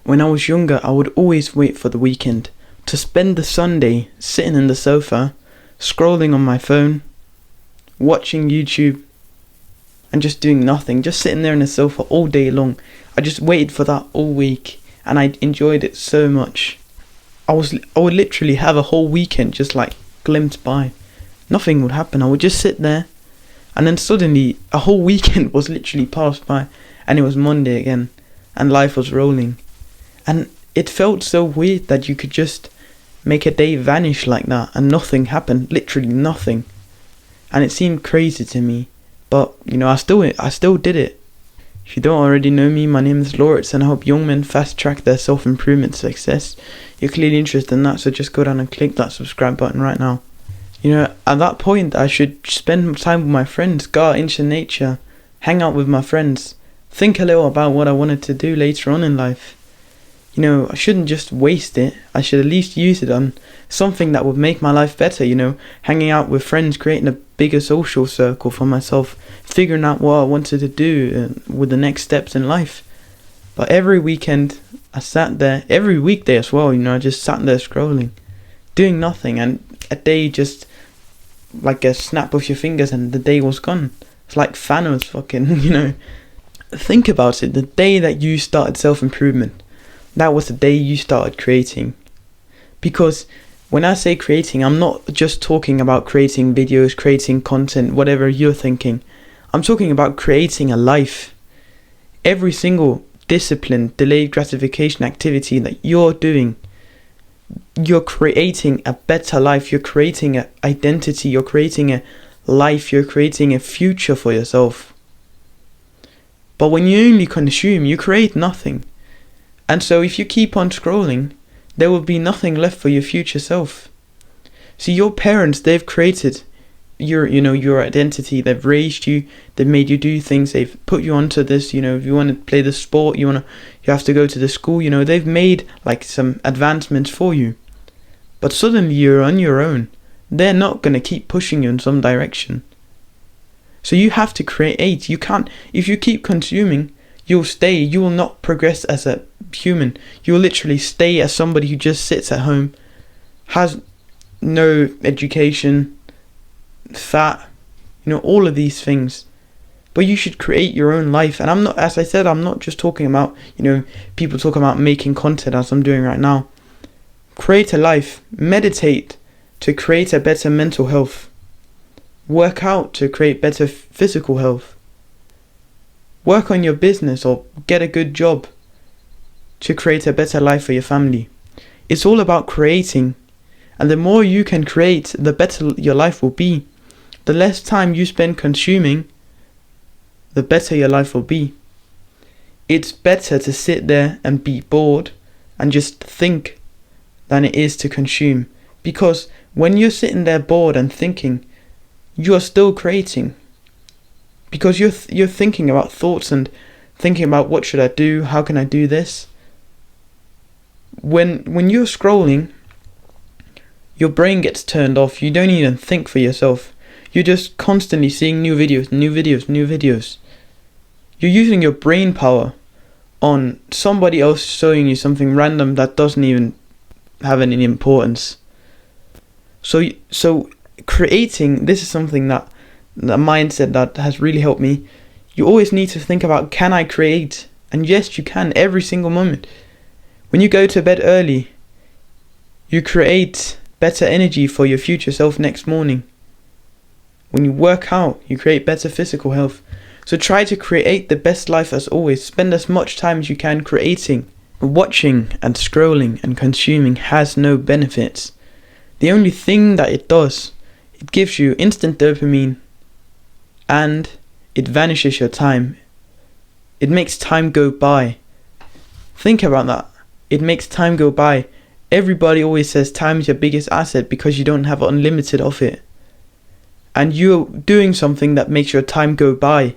When I was younger, I would always wait for the weekend to spend the Sunday sitting in the sofa, scrolling on my phone, watching YouTube, and just doing nothing, just sitting there in the sofa all day long. I just waited for that all week, and I enjoyed it so much. I would literally have a whole weekend just like glimpse by. Nothing would happen. I would just sit there, and then suddenly a whole weekend was literally passed by, and it was Monday again, and life was rolling. And it felt so weird that you could just make a day vanish like that and nothing happened, literally nothing. And it seemed crazy to me, but I still did it. If you don't already know me, my name is Loritz, and I help young men fast track their self-improvement success. You're clearly interested in that, so just go down and click that subscribe button right now. At that point, I should spend time with my friends, go out into nature, hang out with my friends, think a little about what I wanted to do later on in life. I shouldn't just waste it. I should at least use it on something that would make my life better, hanging out with friends, creating a bigger social circle for myself, figuring out what I wanted to do with the next steps in life. But every weekend, I sat there, every weekday as well, I just sat there scrolling, doing nothing, and a day just like a snap of your fingers and the day was gone. It's like Thanos fucking, Think about it, the day that you started self-improvement, that was the day you started creating. Because when I say creating, I'm not just talking about creating videos, creating content, whatever you're thinking. I'm talking about creating a life. Every single discipline, delayed gratification activity that you're doing, you're creating a better life. You're creating an identity. You're creating a life. You're creating a future for yourself. But when you only consume, you create nothing. And so if you keep on scrolling, there will be nothing left for your future self. See, your parents, they've created your identity. They've raised you. They've made you do things. They've put you onto this, if you want to play the sport, you have to go to the school, they've made like some advancements for you. But suddenly you're on your own. They're not going to keep pushing you in some direction. So you have to create. You can't, if you keep consuming, you'll stay. You will not progress as a human. You will literally stay as somebody who just sits at home, has no education, fat, all of these things. But you should create your own life. And I'm not just talking about, people talking about making content as I'm doing right now. Create a life. Meditate to create a better mental health. Work out to create better physical health. Work on your business or get a good job to create a better life for your family. It's all about creating. And the more you can create, the better your life will be. The less time you spend consuming, the better your life will be. It's better to sit there and be bored and just think than it is to consume. Because when you're sitting there bored and thinking, you are still creating. Because you're thinking about thoughts and thinking about what should I do, how can I do this. When you're scrolling, your brain gets turned off. You don't even think for yourself. You're just constantly seeing new videos. You're using your brain power on somebody else showing you something random that doesn't even have any importance. So creating, this is something that the mindset that has really helped me. You always need to think about, can I create? And yes, you can, every single moment. When you go to bed early, you create better energy for your future self next morning. When you work out, you create better physical health. So try to create the best life as always. Spend as much time as you can creating. Watching and scrolling and consuming has no benefits. The only thing that it does, it gives you instant dopamine and it vanishes your time. It makes time go by. Think about that. It makes time go by. Everybody always says time is your biggest asset because you don't have unlimited of it. And you're doing something that makes your time go by.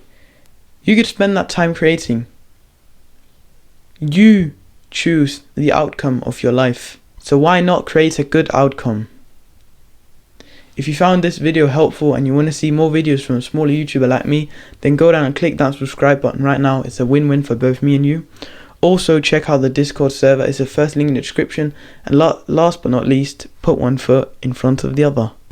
You could spend that time creating. You choose the outcome of your life. So why not create a good outcome? If you found this video helpful and you want to see more videos from a smaller YouTuber like me, then go down and click that subscribe button right now. It's a win-win for both me and you. Also check out the Discord server. It's the first link in the description. And last but not least, put one foot in front of the other.